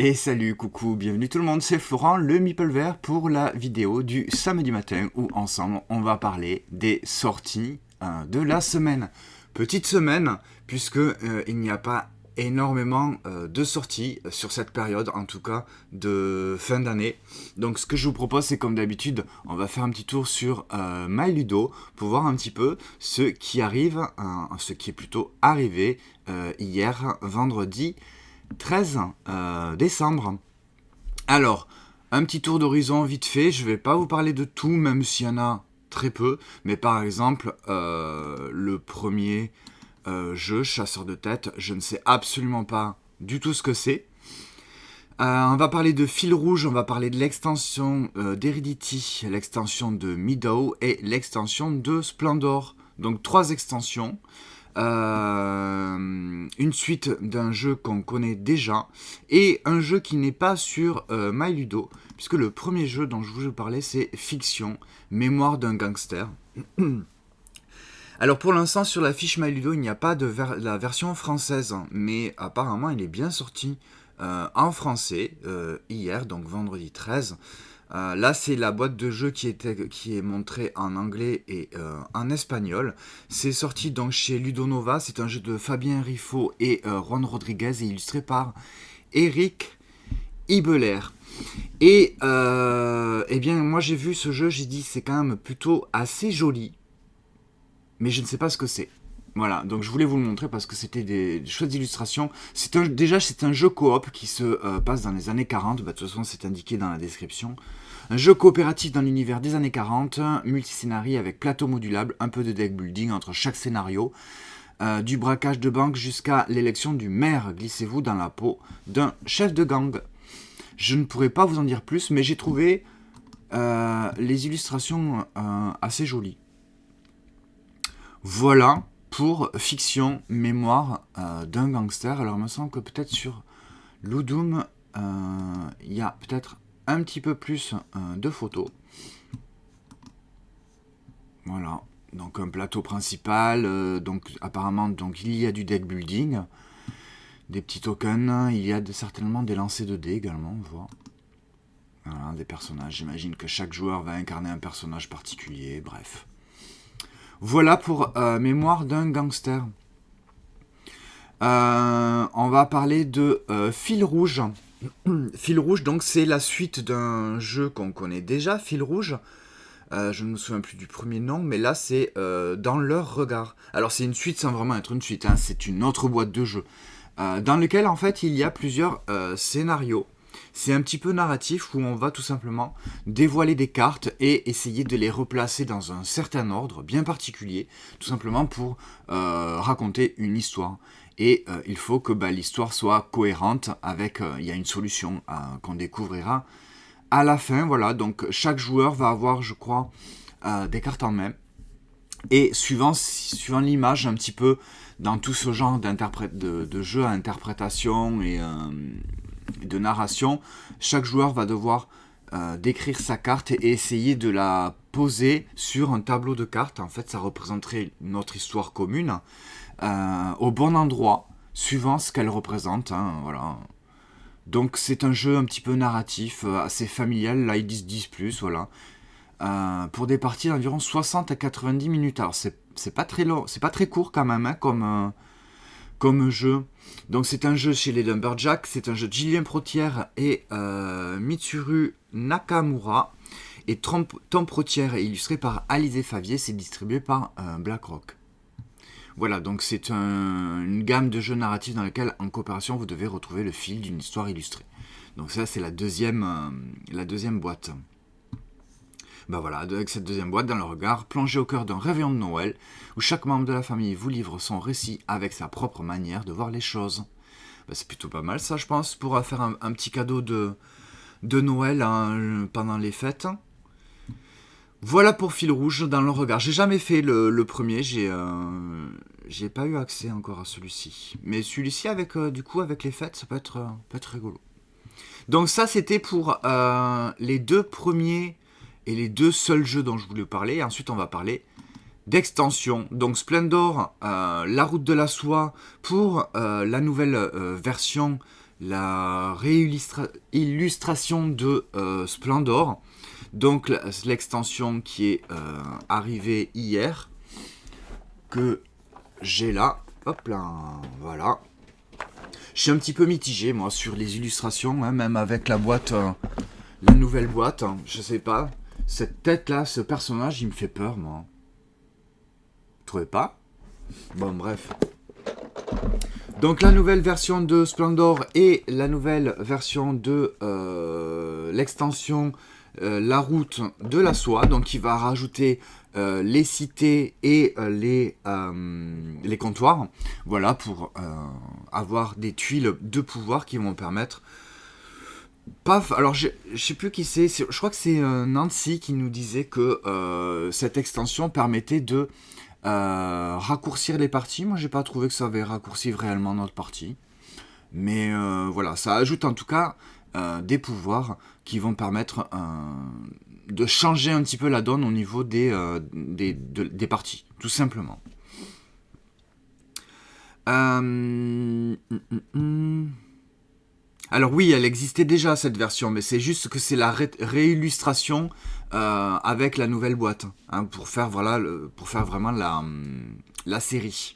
Et salut, coucou, bienvenue tout le monde, c'est Florent, le Meeple Vert pour la vidéo du samedi matin où ensemble on va parler des sorties de la semaine. Petite semaine puisque il n'y a pas énormément de sorties sur cette période, en tout cas de fin d'année. Donc ce que je vous propose, c'est comme d'habitude, on va faire un petit tour sur MyLudo pour voir un petit peu ce qui arrive, ce qui est plutôt arrivé hier, vendredi 13 décembre. Alors, un petit tour d'horizon vite fait. Je ne vais pas vous parler de tout, même s'il y en a très peu. Mais par exemple, le premier jeu, Chasseur de tête, je ne sais absolument pas du tout ce que c'est. On va parler de Fil Rouge, on va parler de l'extension d'Heredity, l'extension de Meadow et l'extension de Splendor. Donc 3 extensions. Une suite d'un jeu qu'on connaît déjà et un jeu qui n'est pas sur MyLudo, puisque le premier jeu dont je vous parlais c'est Fiction, Mémoire d'un gangster. Alors pour l'instant sur la fiche MyLudo il n'y a pas de la version française, mais apparemment il est bien sorti en français hier, donc vendredi 13. Là, c'est la boîte de jeu qui est montrée en anglais et en espagnol. C'est sorti donc chez Ludonova. C'est un jeu de Fabien Riffaut et Juan Rodriguez et illustré par Eric Ibeler. Et eh bien, moi j'ai vu ce jeu, j'ai dit c'est quand même plutôt assez joli, mais je ne sais pas ce que c'est. Voilà, donc je voulais vous le montrer parce que c'était des chouettes illustrations. C'est un jeu coop qui se passe dans les années 40. De toute façon, c'est indiqué dans la description. Un jeu coopératif dans l'univers des années 40, multiscénario avec plateau modulable, un peu de deck building entre chaque scénario, du braquage de banque jusqu'à l'élection du maire. Glissez-vous dans la peau d'un chef de gang. Je ne pourrais pas vous en dire plus, mais j'ai trouvé les illustrations assez jolies. Voilà pour Fiction, Mémoire d'un gangster. Alors il me semble que peut-être sur Ludum, il y a peut-être un petit peu plus de photos. Voilà, donc un plateau principal, donc apparemment donc, il y a du deck building, des petits tokens, il y a certainement des lancers de dés également, on voit. Voilà, des personnages, j'imagine que chaque joueur va incarner un personnage particulier, bref. Voilà pour Mémoire d'un gangster. On va parler de Fil Rouge. Fil Rouge, donc c'est la suite d'un jeu qu'on connaît déjà, Fil Rouge. Je ne me souviens plus du premier nom, mais là c'est Dans leur regard. Alors c'est une suite sans vraiment être une suite, hein, c'est une autre boîte de jeu. Dans lequel en fait il y a plusieurs scénarios. C'est un petit peu narratif où on va tout simplement dévoiler des cartes et essayer de les replacer dans un certain ordre bien particulier, tout simplement pour raconter une histoire. Et il faut que l'histoire soit cohérente avec, il y a une solution qu'on découvrira à la fin. Voilà, donc chaque joueur va avoir, je crois, des cartes en main. Et suivant l'image un petit peu dans tout ce genre de jeu à interprétation et de narration, chaque joueur va devoir décrire sa carte et essayer de la poser sur un tableau de cartes. En fait, ça représenterait notre histoire commune au bon endroit, suivant ce qu'elle représente. Hein, voilà. Donc c'est un jeu un petit peu narratif, assez familial. Là, ils disent 10+, voilà. Pour des parties d'environ 60 à 90 minutes. Alors, c'est pas très long, c'est pas très court quand même, hein, comme jeu. Donc c'est un jeu chez les Lumberjacks, c'est un jeu de Julien Protière et Mitsuru Nakamura. Et Tom Protière est illustré par Alizé Favier, c'est distribué par BlackRock. Voilà, donc c'est une gamme de jeux narratifs dans lesquels, en coopération, vous devez retrouver le fil d'une histoire illustrée. Donc ça, c'est la deuxième boîte. Voilà, avec cette deuxième boîte dans le regard, plongé au cœur d'un réveillon de Noël, où chaque membre de la famille vous livre son récit avec sa propre manière de voir les choses. C'est plutôt pas mal ça, je pense, pour faire un petit cadeau de Noël pendant les fêtes. Voilà pour Fil Rouge dans le regard. J'ai jamais fait le premier, j'ai pas eu accès encore à celui-ci. Mais celui-ci avec les fêtes, ça peut être rigolo. Donc ça c'était pour les deux premiers et les deux seuls jeux dont je voulais parler. Et ensuite on va parler d'extension. Donc Splendor, La Route de la Soie pour la nouvelle version la réillustration de Splendor, donc l'extension qui est arrivée hier, que j'ai là, hop là, voilà. Je suis un petit peu mitigé moi sur les illustrations, hein, même avec la boîte, la nouvelle boîte, hein, je sais pas, cette tête là, ce personnage il me fait peur moi. Vous trouvez pas? Bon bref. Donc la nouvelle version de Splendor et la nouvelle version de l'extension La Route de la Soie, donc il va rajouter les cités et les comptoirs, voilà, pour avoir des tuiles de pouvoir qui vont permettre... Paf, alors je sais plus qui c'est, je crois que c'est Nancy qui nous disait que cette extension permettait de raccourcir les parties. Moi j'ai pas trouvé que ça avait raccourci réellement notre partie. Mais voilà, ça ajoute en tout cas des pouvoirs qui vont permettre de changer un petit peu la donne au niveau des parties, tout simplement. Alors oui, elle existait déjà cette version, mais c'est juste que c'est la réillustration avec la nouvelle boîte, hein, pour faire, voilà, pour faire vraiment la série.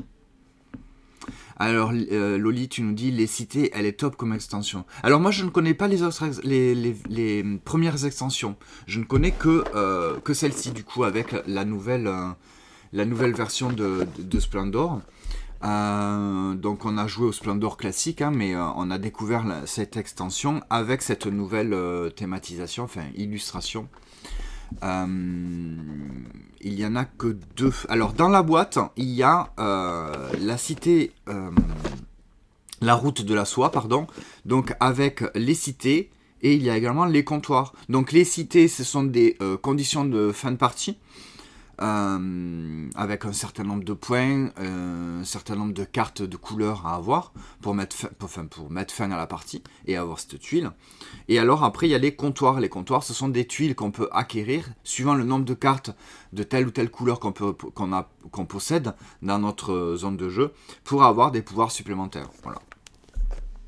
Alors Loli, tu nous dis les cités, elle est top comme extension. Alors moi je ne connais pas les autres les premières extensions. Je ne connais que celle-ci du coup avec la nouvelle version de Splendor. Donc on a joué au Splendor classique, hein, mais on a découvert cette extension avec cette nouvelle thématisation, enfin illustration. Il y en a que 2. Alors dans la boîte, il y a la cité, la route de la soie, pardon. Donc avec les cités et il y a également les comptoirs. Donc les cités, ce sont des conditions de fin de partie. Avec un certain nombre de points, un certain nombre de cartes de couleurs à avoir pour mettre fin à la partie et avoir cette tuile. Et alors après il y a les comptoirs. Les comptoirs, ce sont des tuiles qu'on peut acquérir suivant le nombre de cartes de telle ou telle couleur qu'on possède dans notre zone de jeu pour avoir des pouvoirs supplémentaires. Voilà.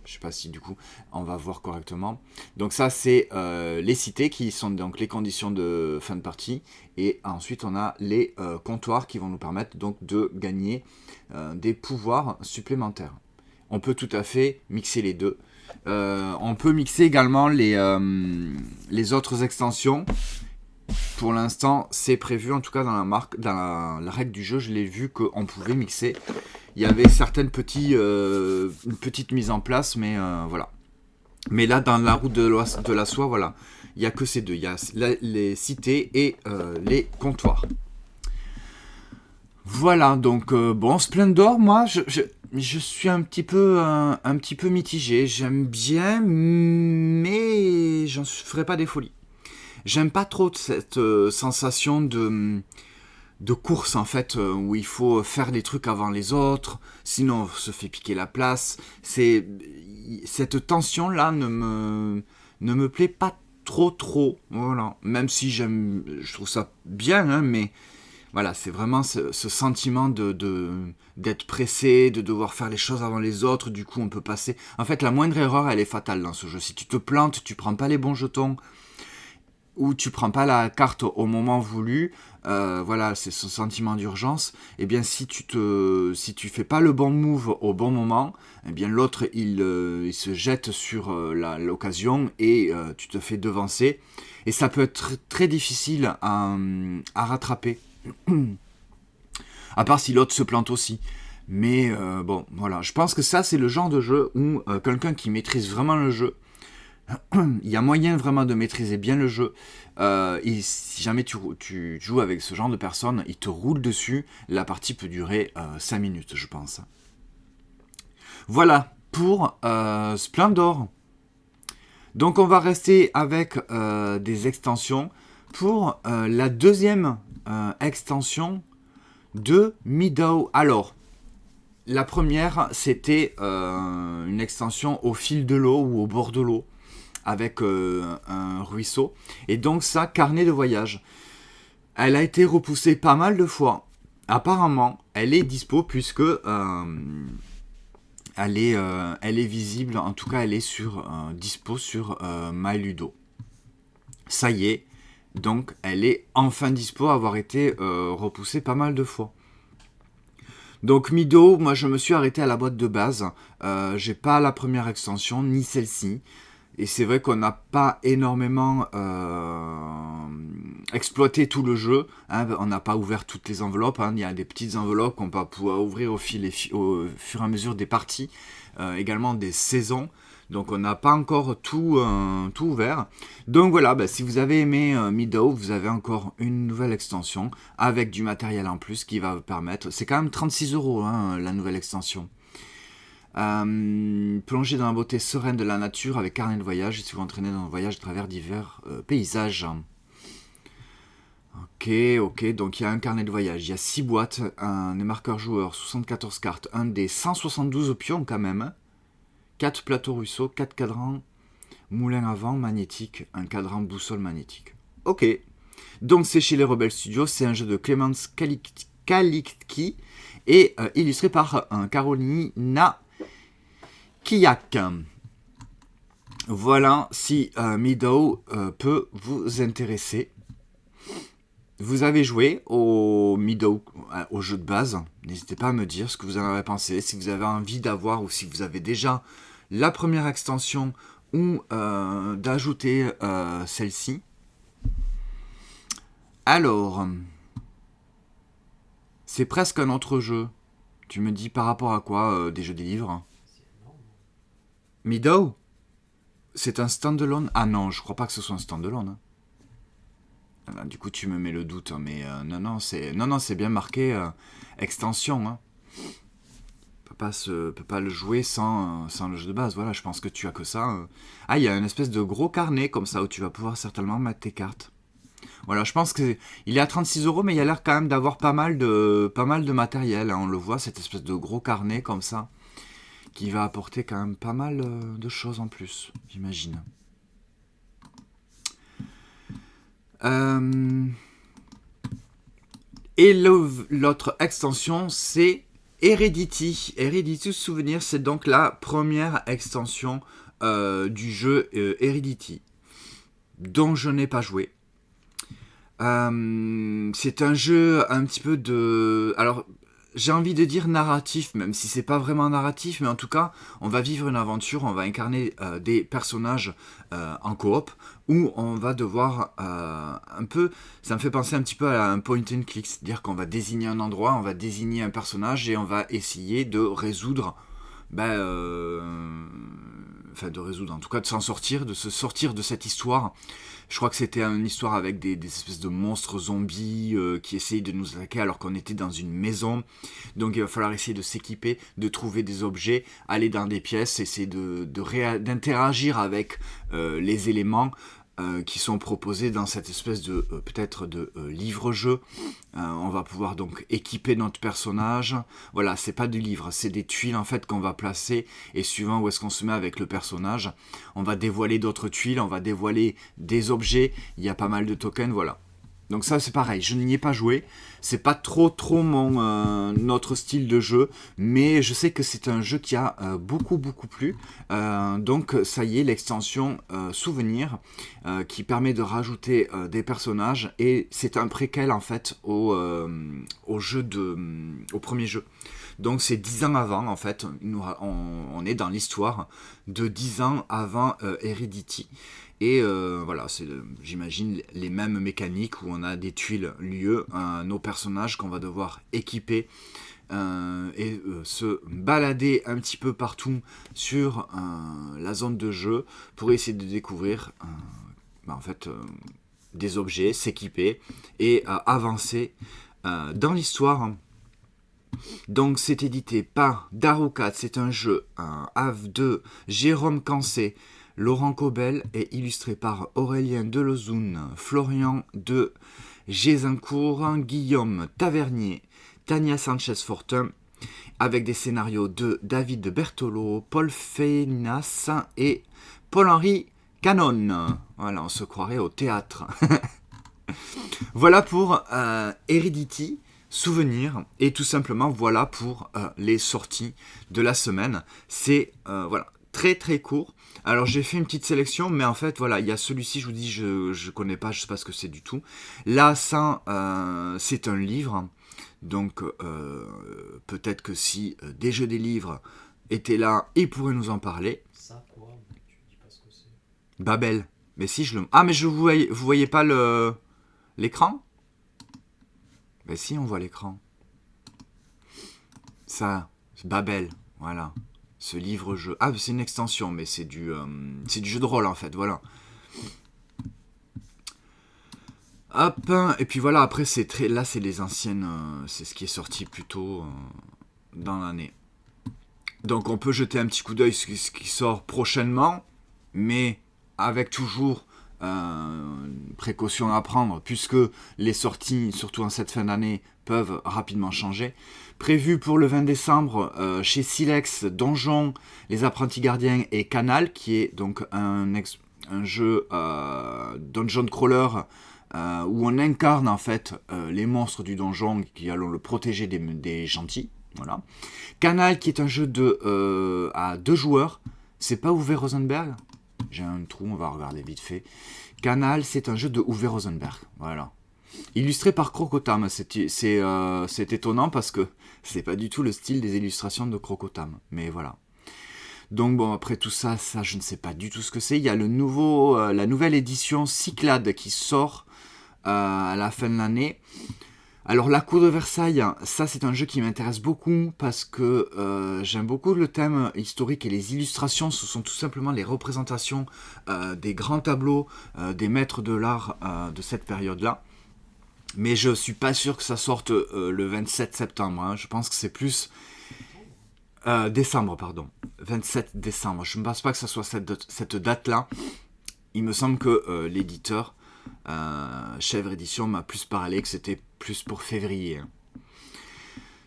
Je sais pas si du coup on va voir correctement. Donc ça c'est les cités qui sont donc les conditions de fin de partie. Et ensuite on a les comptoirs qui vont nous permettre donc de gagner des pouvoirs supplémentaires. On peut tout à fait mixer les deux. On peut mixer également les autres extensions. Pour l'instant c'est prévu, en tout cas dans la règle du jeu, je l'ai vu qu'on pouvait mixer. Il y avait certaines petites mises en place, mais voilà. Mais là, dans la route de la soie, voilà, il n'y a que ces deux. Il y a les cités et les comptoirs. Voilà, donc bon, Splendor, moi, je suis un petit peu mitigé. J'aime bien, mais j'en ferai pas des folies. J'aime pas trop cette sensation de course en fait, où il faut faire des trucs avant les autres, sinon on se fait piquer la place. Cette tension là ne me plaît pas trop, voilà. Même si je trouve ça bien, hein, mais voilà, c'est vraiment ce sentiment d'être pressé, de devoir faire les choses avant les autres. Du coup on peut passer, en fait la moindre erreur elle est fatale dans ce jeu. Si tu te plantes, tu prends pas les bons jetons, ou tu prends pas la carte au moment voulu, voilà, c'est ce sentiment d'urgence. Et bien si tu fais pas le bon move au bon moment, et bien l'autre il se jette sur l'occasion et tu te fais devancer. Et ça peut être très difficile à rattraper. À part si l'autre se plante aussi. Mais bon, voilà, je pense que ça c'est le genre de jeu où quelqu'un qui maîtrise vraiment le jeu, il y a moyen vraiment de maîtriser bien le jeu. Et si jamais tu joues avec ce genre de personnes, il te roule dessus. La partie peut durer 5 minutes, je pense. Voilà pour Splendor. Donc on va rester avec des extensions pour la deuxième extension de Meadow. Alors, la première, c'était une extension au fil de l'eau ou au bord de l'eau, avec un ruisseau. Et donc ça, carnet de voyage. Elle a été repoussée pas mal de fois. Apparemment, elle est dispo puisque elle est visible, en tout cas elle est dispo sur MyLudo. Ça y est, donc elle est enfin dispo, avoir été repoussée pas mal de fois. Donc Mido, moi je me suis arrêté à la boîte de base, j'ai pas la première extension, ni celle-ci. Et c'est vrai qu'on n'a pas énormément exploité tout le jeu. Hein, on n'a pas ouvert toutes les enveloppes. Hein. Il y a des petites enveloppes qu'on va pouvoir ouvrir au fur et à mesure des parties. Également des saisons. Donc on n'a pas encore tout ouvert. Donc voilà, bah, si vous avez aimé Meadow, vous avez encore une nouvelle extension avec du matériel en plus qui va vous permettre... C'est quand même 36 €, hein, la nouvelle extension. Plonger dans la beauté sereine de la nature avec carnet de voyage et si vous entraînez dans le voyage à travers divers paysages. Ok, donc il y a un carnet de voyage, il y a 6 boîtes, des marqueurs joueurs, 74 cartes, un des 172 pions quand même, 4 plateaux ruisseaux, 4 cadrans, moulin à vent magnétique, un cadran boussole magnétique. Ok, donc c'est chez les Rebel Studios, c'est un jeu de Clemens Kalicki et illustré par Carolina Kiyak. Voilà, si Meadow peut vous intéresser. Vous avez joué au Meadow, au jeu de base. N'hésitez pas à me dire ce que vous en avez pensé. Si vous avez envie d'avoir ou si vous avez déjà la première extension ou d'ajouter celle-ci. Alors, c'est presque un autre jeu. Tu me dis par rapport à quoi des jeux des livres? Meadow? C'est un standalone? Ah non, je crois pas que ce soit un standalone. Hein. Du coup, tu me mets le doute, hein, mais non, c'est bien marqué extension. Hein. Peut pas le jouer sans le jeu de base. Voilà, je pense que tu as que ça. Ah, il y a une espèce de gros carnet comme ça où tu vas pouvoir certainement mettre tes cartes. Voilà, je pense qu'il est à 36 €, mais il a l'air quand même d'avoir pas mal de matériel. Hein. On le voit, cette espèce de gros carnet comme ça, qui va apporter quand même pas mal de choses en plus, j'imagine. Et l'autre extension, c'est Heredity. Heredity Souvenir, c'est donc la première extension du jeu Heredity, dont je n'ai pas joué. C'est un jeu un petit peu de... Alors, j'ai envie de dire narratif, même si c'est pas vraiment narratif, mais en tout cas, on va vivre une aventure, on va incarner des personnages en coop, où on va devoir un peu... Ça me fait penser un petit peu à un point and click, c'est-à-dire qu'on va désigner un endroit, on va désigner un personnage, et on va essayer de résoudre... Enfin, de résoudre, en tout cas de s'en sortir, de se sortir de cette histoire. Je crois que c'était une histoire avec des espèces de monstres zombies qui essayent de nous attaquer alors qu'on était dans une maison. Donc il va falloir essayer de s'équiper, de trouver des objets, aller dans des pièces, essayer d'interagir avec les éléments qui sont proposés dans cette espèce de peut-être de livre-jeu. On va pouvoir donc équiper notre personnage. Voilà, c'est pas du livre, c'est des tuiles en fait qu'on va placer et suivant où est-ce qu'on se met avec le personnage, on va dévoiler d'autres tuiles, on va dévoiler des objets. Il y a pas mal de tokens, voilà. Donc ça c'est pareil, je n'y ai pas joué, c'est pas trop notre style de jeu, mais je sais que c'est un jeu qui a beaucoup plu, donc ça y est, l'extension Souvenir qui permet de rajouter des personnages et c'est un préquel en fait au premier jeu. Donc c'est 10 ans avant en fait, on est dans l'histoire de 10 ans avant Heredity. Et voilà, c'est j'imagine les mêmes mécaniques où on a des tuiles lieu, nos personnages qu'on va devoir équiper et se balader un petit peu partout sur la zone de jeu pour essayer de découvrir en fait, des objets, s'équiper et avancer dans l'histoire. Donc c'est édité par Darukat, c'est un jeu de Jérôme Cancé, Laurent Cobel est illustré par Aurélien Delozoun, Florian de Gézincourt, Guillaume Tavernier, Tania Sanchez-Fortin, avec des scénarios de David Bertolo, Paul Fénas et Paul-Henri Canon. Voilà, on se croirait au théâtre. Voilà pour Heredity souvenirs. Et tout simplement, voilà pour les sorties de la semaine. C'est voilà, très très court. Alors j'ai fait une petite sélection, mais en fait voilà, il y a celui-ci, je vous dis, je connais pas, je sais pas ce que c'est du tout. Là, ça, c'est un livre. Donc peut-être que si des jeux des livres étaient là, ils pourraient nous en parler. Ça quoi? Mais tu dis pas ce que c'est. Babel. Mais si je le... Ah mais vous voyez pas l'écran? Mais si on voit l'écran. Ça, c'est Babel, voilà. Ce livre-jeu. Ah c'est une extension, mais c'est du jeu de rôle en fait, voilà. Hop, et puis voilà, après c'est très... Là c'est les anciennes... c'est ce qui est sorti plus tôt dans l'année. Donc on peut jeter un petit coup d'œil sur ce qui sort prochainement, mais avec toujours précaution à prendre, puisque les sorties, surtout en cette fin d'année, peuvent rapidement changer. Prévu pour le 20 décembre chez Silex, Donjon, Les Apprentis Gardiens et Canal, qui est donc un jeu dungeon crawler où on incarne en fait les monstres du donjon qui allons le protéger des gentils. Voilà. Canal, qui est un jeu à 2 joueurs. C'est pas Uwe Rosenberg? J'ai un trou, on va regarder vite fait. Canal, c'est un jeu de Uwe Rosenberg. Voilà. Illustré par Crocotam. C'est étonnant parce que c'est pas du tout le style des illustrations de Crocotam. Mais voilà. Donc bon, après tout ça, je ne sais pas du tout ce que c'est. Il y a la nouvelle édition Cyclade qui sort à la fin de l'année. Alors la cour de Versailles, ça c'est un jeu qui m'intéresse beaucoup parce que j'aime beaucoup le thème historique et les illustrations. Ce sont tout simplement les représentations des grands tableaux des maîtres de l'art de cette période-là. Mais je suis pas sûr que ça sorte le 27 septembre. Hein. Je pense que c'est plus décembre, pardon. 27 décembre. Je ne pense pas que ça soit cette date-là. Il me semble que l'éditeur Chèvre Édition m'a plus parlé que c'était plus pour février.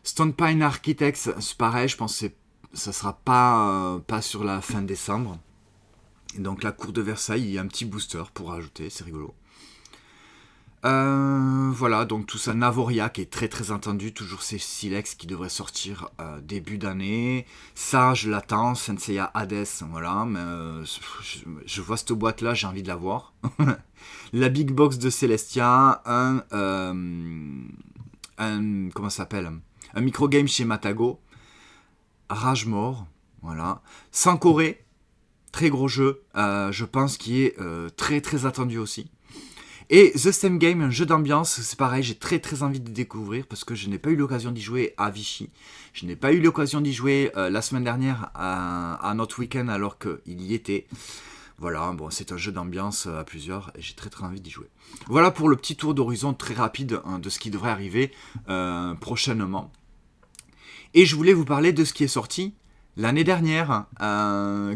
Stone Pine Architects, c'est pareil, je pense que ça sera pas sur la fin décembre. Et donc la cour de Versailles, il y a un petit booster pour rajouter, c'est rigolo. Voilà, donc tout ça, Navoria qui est très très attendu, toujours c'est Silex qui devrait sortir début d'année. Ça, je l'attends, Senseiya Hades, voilà, mais je vois cette boîte là, j'ai envie de la voir. La Big Box de Celestia, comment ça s'appelle, un microgame chez Matago, Ragemore, voilà. Sankoré, très gros jeu, je pense qui est très très attendu aussi. Et The Same Game, un jeu d'ambiance, c'est pareil, j'ai très très envie de découvrir parce que je n'ai pas eu l'occasion d'y jouer à Vichy. Je n'ai pas eu l'occasion d'y jouer la semaine dernière à notre week-end alors qu'il y était. Voilà, bon, c'est un jeu d'ambiance à plusieurs et j'ai très très envie d'y jouer. Voilà pour le petit tour d'horizon très rapide de ce qui devrait arriver prochainement. Et je voulais vous parler de ce qui est sorti l'année dernière.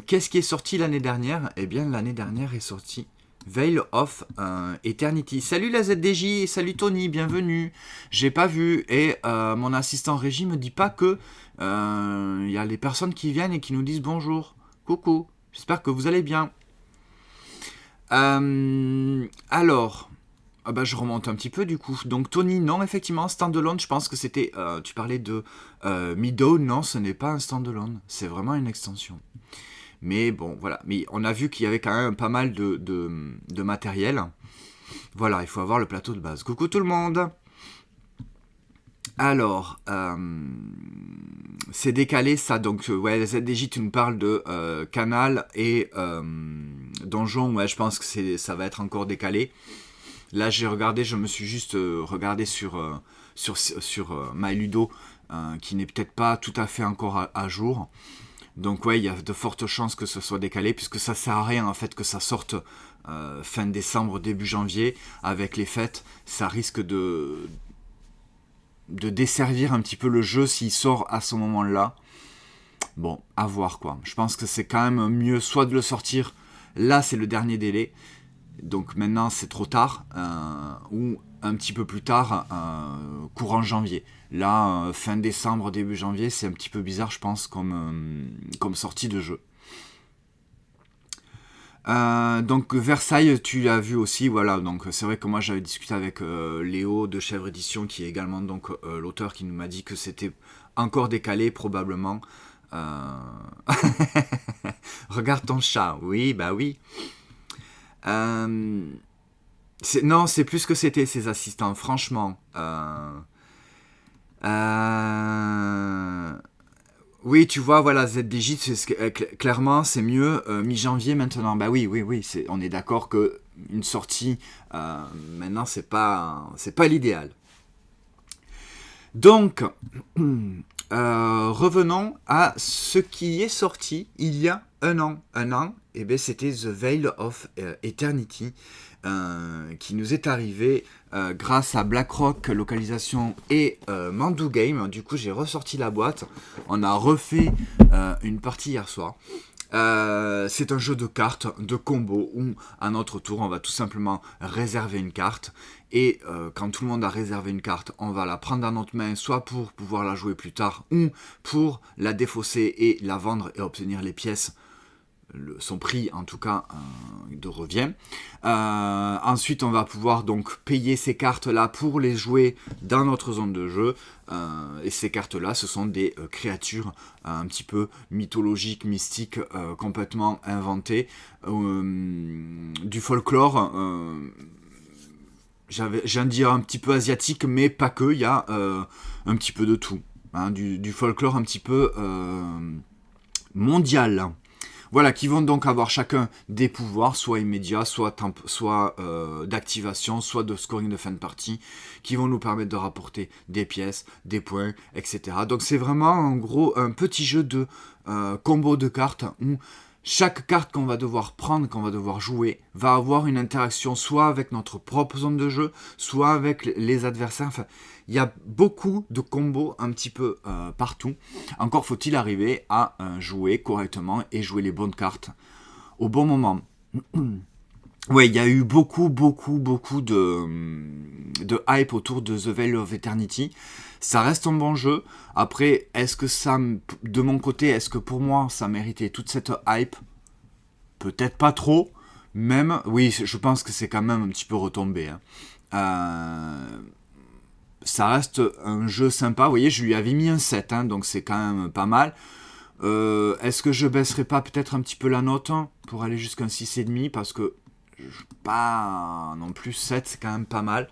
Qu'est-ce qui est sorti l'année dernière? Eh bien, l'année dernière est sorti Veil of Eternity. Salut la ZDJ, salut Tony, bienvenue. J'ai pas vu et mon assistant régie me dit pas que y a les personnes qui viennent et qui nous disent bonjour. Coucou, j'espère que vous allez bien. Alors, je remonte un petit peu du coup. Donc Tony, non, effectivement, standalone, je pense que c'était... tu parlais de Meadow, non, ce n'est pas un standalone, c'est vraiment une extension. Mais bon, voilà. Mais on a vu qu'il y avait quand même pas mal de matériel. Voilà, il faut avoir le plateau de base. Coucou tout le monde. Alors, c'est décalé ça. Donc, ouais, ZDJ, tu nous parles de Canal et Donjon. Ouais, je pense que ça va être encore décalé. Là, j'ai regardé, je me suis juste regardé sur MyLudo, qui n'est peut-être pas tout à fait encore à jour. Donc ouais, il y a de fortes chances que ce soit décalé, puisque ça sert à rien en fait que ça sorte fin décembre, début janvier, avec les fêtes, ça risque de desservir un petit peu le jeu s'il sort à ce moment-là. Bon, à voir quoi. Je pense que c'est quand même mieux soit de le sortir, là c'est le dernier délai, donc maintenant c'est trop tard, ou un petit peu plus tard, courant janvier. Là, fin décembre, début janvier, c'est un petit peu bizarre, je pense, comme sortie de jeu. Donc Versailles, tu l'as vu aussi, voilà. Donc c'est vrai que moi j'avais discuté avec Léo de Chèvre Édition, qui est également donc l'auteur, qui nous m'a dit que c'était encore décalé probablement. Euh, Regarde ton chat, oui, bah oui. Euh, non, c'est plus que c'était ses assistants, franchement. Euh, Oui, tu vois, voilà, ZDJ, clairement, c'est mieux mi-janvier maintenant. Bah oui, oui, oui, on est d'accord que une sortie maintenant, c'est pas l'idéal. Donc, revenons à ce qui est sorti il y a un an. Un an, eh ben, c'était The Veil of Eternity, qui nous est arrivé grâce à BlackRock Localisation et Mandu Game. Du coup, j'ai ressorti la boîte. On a refait une partie hier soir. C'est un jeu de cartes, de combos, où à notre tour, on va tout simplement réserver une carte. Et quand tout le monde a réservé une carte, on va la prendre dans notre main, soit pour pouvoir la jouer plus tard, ou pour la défausser et la vendre et obtenir les pièces, son prix en tout cas de revient. Ensuite, on va pouvoir donc payer ces cartes-là pour les jouer dans notre zone de jeu. Et ces cartes-là, ce sont des créatures un petit peu mythologiques, mystiques, complètement inventées, du folklore. J'ai un dire un petit peu asiatique, mais pas que. Il y a un petit peu de tout, hein, du folklore un petit peu mondial. Voilà, qui vont donc avoir chacun des pouvoirs, soit immédiats, soit d'activation, soit de scoring de fin de partie, qui vont nous permettre de rapporter des pièces, des points, etc. Donc c'est vraiment en gros un petit jeu de combo de cartes où chaque carte qu'on va devoir prendre, qu'on va devoir jouer, va avoir une interaction soit avec notre propre zone de jeu, soit avec les adversaires. Enfin, il y a beaucoup de combos un petit peu partout. Encore faut-il arriver à jouer correctement et jouer les bonnes cartes au bon moment. Ouais, il y a eu beaucoup de hype autour de The Veil of Eternity. Ça reste un bon jeu. Après, est-ce que de mon côté, est-ce que pour moi, ça méritait toute cette hype ? Peut-être pas trop. Même, oui, je pense que c'est quand même un petit peu retombé. Hein. Ça reste un jeu sympa. Vous voyez, je lui avais mis un 7, hein, donc c'est quand même pas mal. Est-ce que je baisserai pas peut-être un petit peu la note pour aller jusqu'à un 6,5 parce que pas non plus 7, c'est quand même pas mal.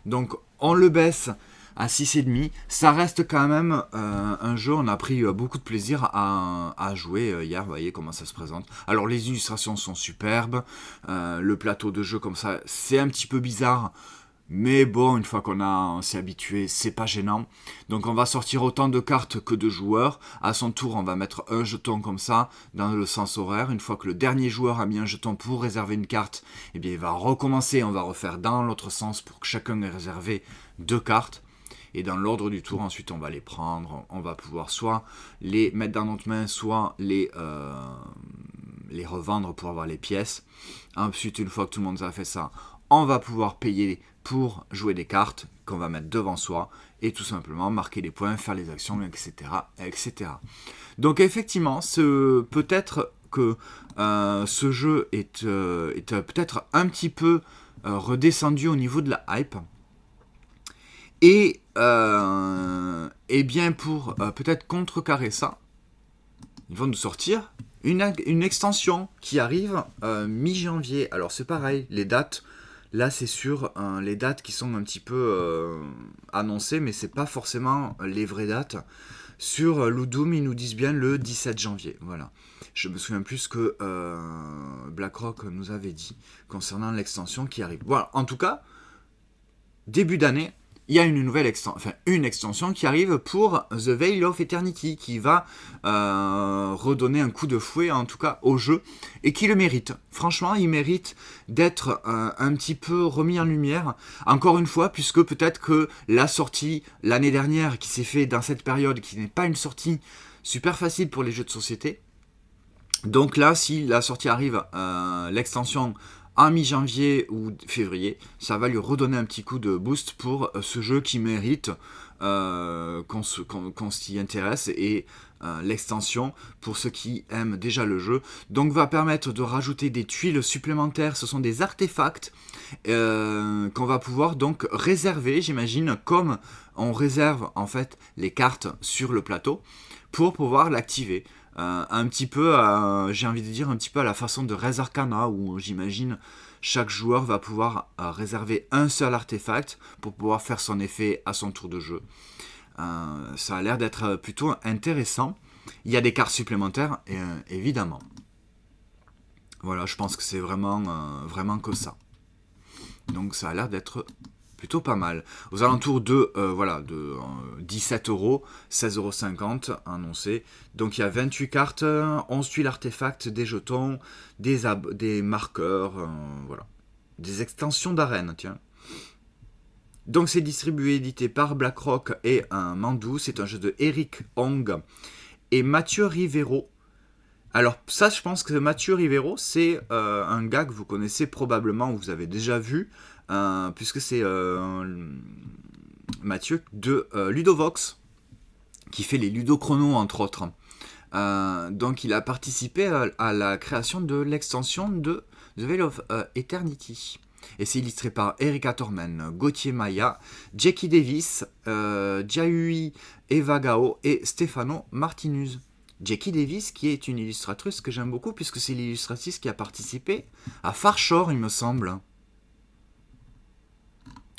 Donc on le baisse à 6,5. Ça reste quand même un jeu, on a pris beaucoup de plaisir à jouer hier, vous voyez comment ça se présente. Alors les illustrations sont superbes, le plateau de jeu comme ça, c'est un petit peu bizarre. Mais bon, une fois on s'est habitué, c'est pas gênant. Donc on va sortir autant de cartes que de joueurs. À son tour, on va mettre un jeton comme ça, dans le sens horaire. Une fois que le dernier joueur a mis un jeton pour réserver une carte, eh bien il va recommencer, on va refaire dans l'autre sens pour que chacun ait réservé 2 cartes. Et dans l'ordre du tour, ensuite on va les prendre, on va pouvoir soit les mettre dans notre main, soit les revendre pour avoir les pièces. Ensuite, une fois que tout le monde a fait ça, on va pouvoir payer pour jouer des cartes qu'on va mettre devant soi et tout simplement marquer les points, faire les actions, etc. etc. Donc effectivement, peut-être que ce jeu est peut-être un petit peu redescendu au niveau de la hype. Et bien pour peut-être contrecarrer ça, ils vont nous sortir une extension qui arrive mi-janvier. Alors c'est pareil, les dates, là c'est sur les dates qui sont un petit peu annoncées, mais c'est pas forcément les vraies dates. Sur Ludum, ils nous disent bien le 17 janvier. Voilà. Je me souviens plus ce que BlackRock nous avait dit concernant l'extension qui arrive. Voilà, en tout cas, début d'année, il y a une extension qui arrive pour The Veil of Eternity, qui va redonner un coup de fouet, en tout cas, au jeu, et qui le mérite. Franchement, il mérite d'être un petit peu remis en lumière, encore une fois, puisque peut-être que la sortie l'année dernière, qui s'est faite dans cette période, qui n'est pas une sortie super facile pour les jeux de société, donc là, si la sortie arrive, l'extension en mi-janvier ou février, ça va lui redonner un petit coup de boost pour ce jeu qui mérite qu'on s'y intéresse, et l'extension, pour ceux qui aiment déjà le jeu, donc va permettre de rajouter des tuiles supplémentaires. Ce sont des artefacts qu'on va pouvoir donc réserver, j'imagine, comme on réserve en fait les cartes sur le plateau, pour pouvoir l'activer. Un petit peu, j'ai envie de dire, un petit peu à la façon de Res Arcana, où j'imagine chaque joueur va pouvoir réserver un seul artefact pour pouvoir faire son effet à son tour de jeu. Ça a l'air d'être plutôt intéressant. Il y a des cartes supplémentaires, évidemment. Voilà, je pense que c'est vraiment que ça. Donc ça a l'air d'être plutôt pas mal. Aux alentours de 17 €, 16,50 € annoncé. Donc il y a 28 cartes, 11 tuiles artefacts, des jetons, des marqueurs, voilà. Des extensions d'arène, tiens. Donc c'est distribué et édité par BlackRock et Mandou. C'est un jeu de Eric Hong et Mathieu Rivero. Alors ça, je pense que Mathieu Rivero, c'est un gars que vous connaissez probablement, ou vous avez déjà vu, puisque c'est Mathieu de Ludovox, qui fait les Ludochrono entre autres. Donc il a participé à la création de l'extension de The Veil of Eternity. Et c'est illustré par Erika Tormen, Gauthier Maya, Jackie Davis, Jiahui Evagao et Stefano Martinuz. Jackie Davis, qui est une illustratrice que j'aime beaucoup, puisque c'est l'illustratrice qui a participé à Far Shore, il me semble.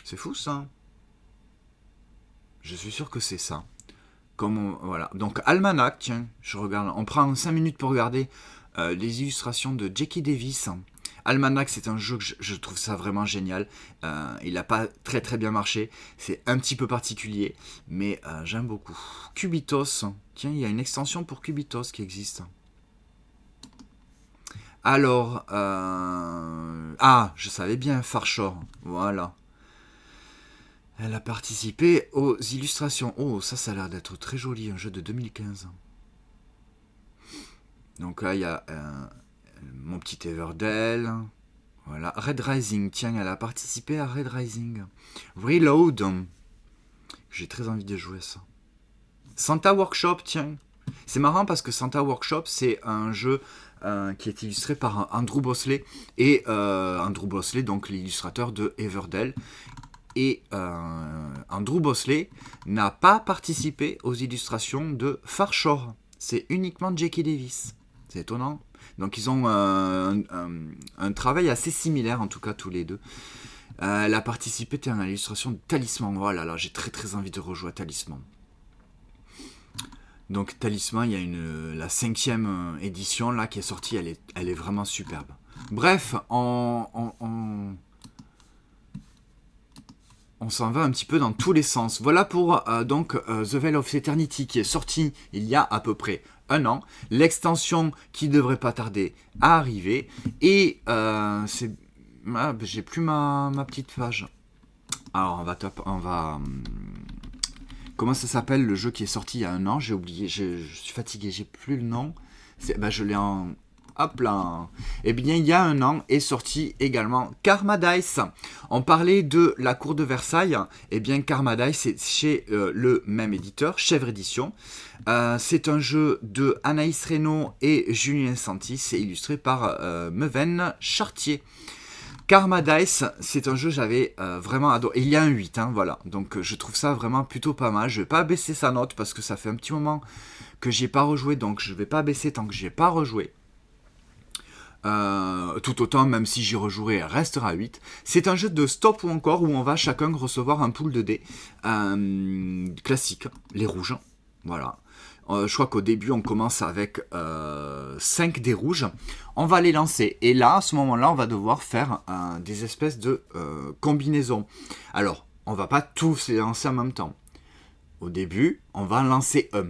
C'est fou ça. Je suis sûr que c'est ça. Voilà. Donc Almanac, tiens, je regarde. On prend 5 minutes pour regarder les illustrations de Jackie Davis. Almanac, c'est un jeu que je trouve ça vraiment génial. Il n'a pas très très bien marché. C'est un petit peu particulier, mais j'aime beaucoup. Cubitos. Tiens, il y a une extension pour Cubitos qui existe. Alors, je savais bien, Far Shore. Voilà. Elle a participé aux illustrations. Oh, ça a l'air d'être très joli, un jeu de 2015. Donc là, il y a mon petit Everdell. Voilà. Red Rising, tiens, elle a participé à Red Rising. Reload. J'ai très envie de jouer ça. Santa Workshop, tiens. C'est marrant parce que Santa Workshop, c'est un jeu qui est illustré par Andrew Bosley. Et Andrew Bosley, donc l'illustrateur de Everdell. Et Andrew Bosley n'a pas participé aux illustrations de Far Shore. C'est uniquement Jackie Davis. C'est étonnant. Donc ils ont un travail assez similaire, en tout cas tous les deux. Elle a participé à l'illustration de Talisman. Oh là là, j'ai très très envie de rejouer à Talisman. Donc Talisman, il y a la 5e édition là qui est sortie, elle est vraiment superbe. Bref, on s'en va un petit peu dans tous les sens. Voilà pour The Veil of Eternity qui est sorti il y a à peu près un an. L'extension qui devrait pas tarder à arriver. Et j'ai plus ma petite page. Alors on va comment ça s'appelle le jeu qui est sorti il y a un an? J'ai oublié, je suis fatigué, j'ai plus le nom. Je l'ai en... Hop là. Eh bien, il y a un an est sorti également Karma Dice. On parlait de la cour de Versailles. Eh bien, Karma Dice, c'est chez le même éditeur, Chèvre Édition. C'est un jeu de Anaïs Reynaud et Julien Santis. C'est illustré par Meuven Chartier. Karma Dice, c'est un jeu que j'avais vraiment adoré. Il y a un 8, voilà. Donc, je trouve ça vraiment plutôt pas mal. Je vais pas baisser sa note parce que ça fait un petit moment que j'ai pas rejoué. Donc, je vais pas baisser tant que j'ai pas rejoué. Tout autant, même si j'y rejouerai, elle restera 8. C'est un jeu de stop ou encore où on va chacun recevoir un pool de dés classique, les rouges. Voilà. Je crois qu'au début, on commence avec 5 dés rouges. On va les lancer. Et là, à ce moment-là, on va devoir faire des espèces de combinaisons. Alors, on va pas tous les lancer en même temps. Au début, on va en lancer un.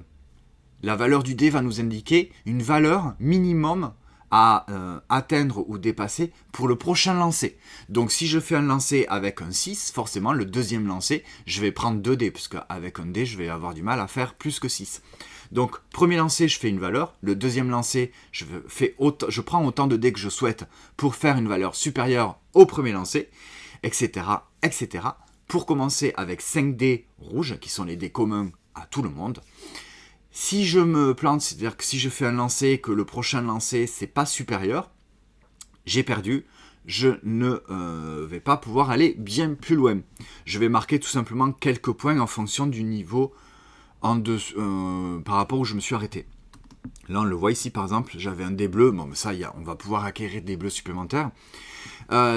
La valeur du dé va nous indiquer une valeur minimum à atteindre ou dépasser pour le prochain lancer. Donc si je fais un lancer avec un 6, forcément le deuxième lancer, je vais prendre 2 dés, puisque avec un dé, je vais avoir du mal à faire plus que 6. Donc premier lancer, je fais une valeur, le deuxième lancer, je prends autant de dés que je souhaite pour faire une valeur supérieure au premier lancer, etc., etc., pour commencer avec 5 dés rouges, qui sont les dés communs à tout le monde. Si je me plante, c'est-à-dire que si je fais un lancer et que le prochain lancer, c'est pas supérieur, j'ai perdu. Je ne vais pas pouvoir aller bien plus loin. Je vais marquer tout simplement quelques points en fonction du niveau par rapport où je me suis arrêté. Là, on le voit ici, par exemple, j'avais un dé bleu. Bon, mais ça, on va pouvoir acquérir des bleus supplémentaires.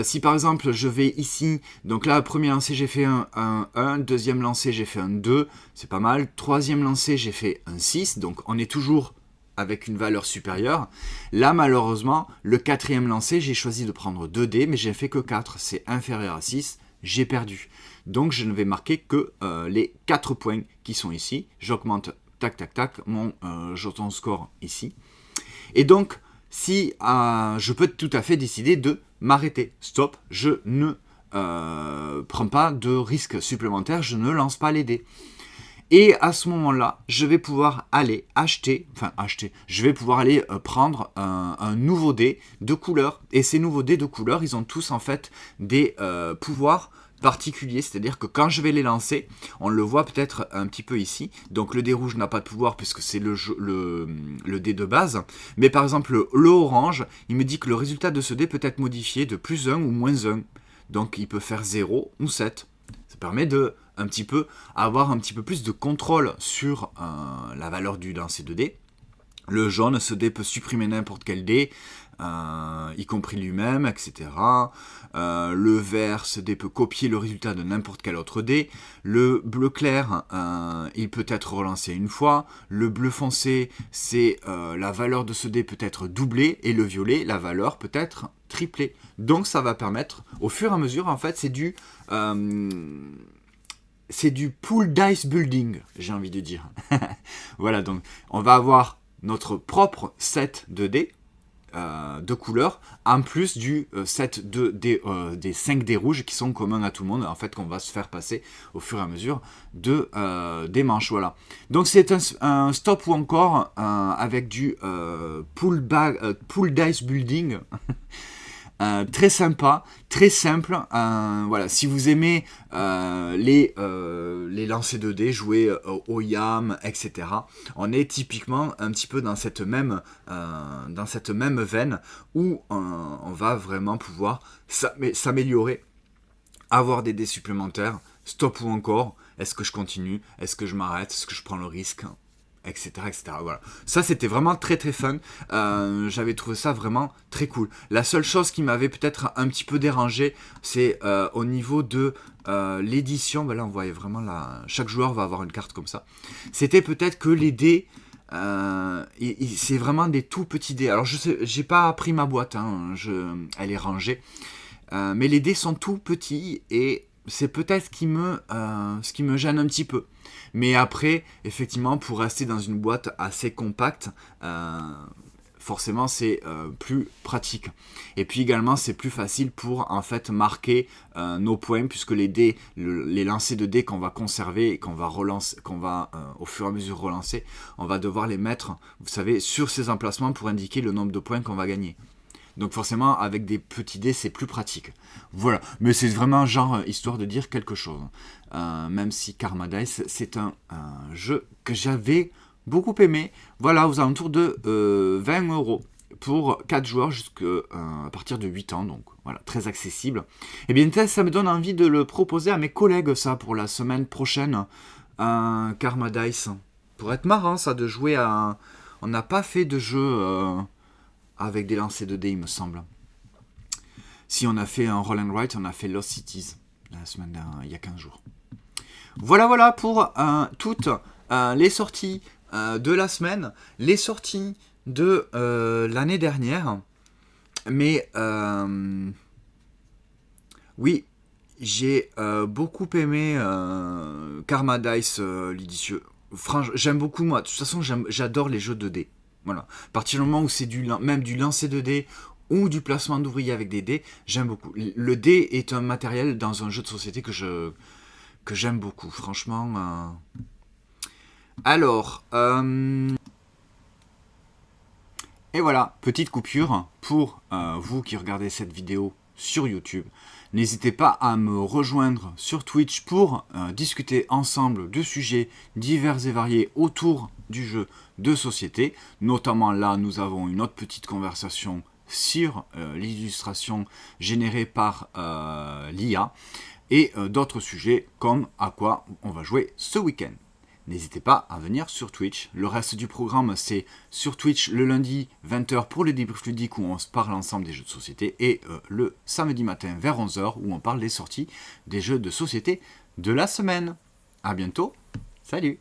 Si par exemple, je vais ici, donc là, premier lancer, j'ai fait un 1, deuxième lancer, j'ai fait un 2, c'est pas mal. Troisième lancer, j'ai fait un 6, donc on est toujours avec une valeur supérieure. Là, malheureusement, le quatrième lancer, j'ai choisi de prendre 2 dés, mais j'ai fait que 4, c'est inférieur à 6, j'ai perdu. Donc, je ne vais marquer que les 4 points qui sont ici. J'augmente, tac, tac, tac, mon jeton score ici. Et donc, si je peux tout à fait décider de m'arrêter. Stop, je ne prends pas de risque supplémentaire, je ne lance pas les dés. Et à ce moment-là, je vais pouvoir aller je vais pouvoir aller prendre un nouveau dé de couleur. Et ces nouveaux dés de couleur, ils ont tous en fait des pouvoirs particuliers, c'est-à-dire que quand je vais les lancer, on le voit peut-être un petit peu ici, donc le dé rouge n'a pas de pouvoir puisque c'est le dé de base, mais par exemple le orange, il me dit que le résultat de ce dé peut être modifié de plus 1 ou moins 1, donc il peut faire 0 ou 7. Ça permet de avoir un petit peu plus de contrôle sur la valeur du lancer de dé. Le jaune, ce dé peut supprimer n'importe quel dé, y compris lui-même, etc. Le vert, ce dé peut copier le résultat de n'importe quel autre dé. Le bleu clair, il peut être relancé une fois. Le bleu foncé, c'est la valeur de ce dé peut être doublée. Et le violet, la valeur peut être triplée. Donc ça va permettre, au fur et à mesure, en fait, c'est du pool dice building, j'ai envie de dire. Voilà, donc on va avoir notre propre set de dés de couleurs, en plus du set des 5 dés rouges qui sont communs à tout le monde, en fait, qu'on va se faire passer au fur et à mesure des manches. Voilà. Donc c'est un stop ou encore avec du pool dice building. Très sympa, très simple. Voilà, si vous aimez les lancers de dés, jouer au YAM, etc. On est typiquement un petit peu dans cette même veine où on va vraiment pouvoir s'améliorer, avoir des dés supplémentaires, stop ou encore. Est-ce que je continue? Est-ce que je m'arrête? Est-ce que je prends le risque? Etc, etc. Voilà. Ça, c'était vraiment très très fun. J'avais trouvé ça vraiment très cool. La seule chose qui m'avait peut-être un petit peu dérangé, c'est au niveau de l'édition. Ben là, on voyait vraiment chaque joueur va avoir une carte comme ça. C'était peut-être que les dés, c'est vraiment des tout petits dés. Alors, je sais, j'ai pas pris ma boîte, hein, elle est rangée. Mais les dés sont tout petits et c'est peut-être ce qui me gêne un petit peu. Mais après, effectivement, pour rester dans une boîte assez compacte, forcément, c'est plus pratique. Et puis également, c'est plus facile pour, en fait, marquer nos points, puisque les lancers de dés qu'on va conserver et qu'on va au fur et à mesure relancer, on va devoir les mettre, vous savez, sur ces emplacements pour indiquer le nombre de points qu'on va gagner. Donc forcément, avec des petits dés, c'est plus pratique. Voilà, mais c'est vraiment genre histoire de dire quelque chose. Même si Karma Dice, c'est un jeu que j'avais beaucoup aimé. Voilà, aux alentours de 20 € pour 4 joueurs à partir de 8 ans. Donc voilà, très accessible. Et bien ça me donne envie de le proposer à mes collègues, ça, pour la semaine prochaine. Karma Dice. Pour être marrant, ça, de jouer à... On n'a pas fait de jeu... avec des lancers de dés, il me semble. Si on a fait un Roll and Write, on a fait Lost Cities la semaine dernière, il y a 15 jours. Voilà pour toutes les sorties de la semaine, les sorties de l'année dernière. Mais oui, j'ai beaucoup aimé Karma Dice, l'édition. Franchement, j'aime beaucoup, moi. De toute façon, j'adore les jeux de dés. Voilà. À partir du moment où c'est même du lancer de dés ou du placement d'ouvriers avec des dés, j'aime beaucoup. Le dé est un matériel dans un jeu de société que j'aime beaucoup. Franchement. Alors. Et voilà, petite coupure pour vous qui regardez cette vidéo sur YouTube. N'hésitez pas à me rejoindre sur Twitch pour discuter ensemble de sujets divers et variés autour du jeu de société. Notamment là, nous avons une autre petite conversation sur l'illustration générée par l'IA et d'autres sujets comme à quoi on va jouer ce week-end. N'hésitez pas à venir sur Twitch. Le reste du programme, c'est sur Twitch le lundi 20h pour le débrief ludique où on se parle ensemble des jeux de société et le samedi matin vers 11h où on parle des sorties des jeux de société de la semaine. A bientôt, salut!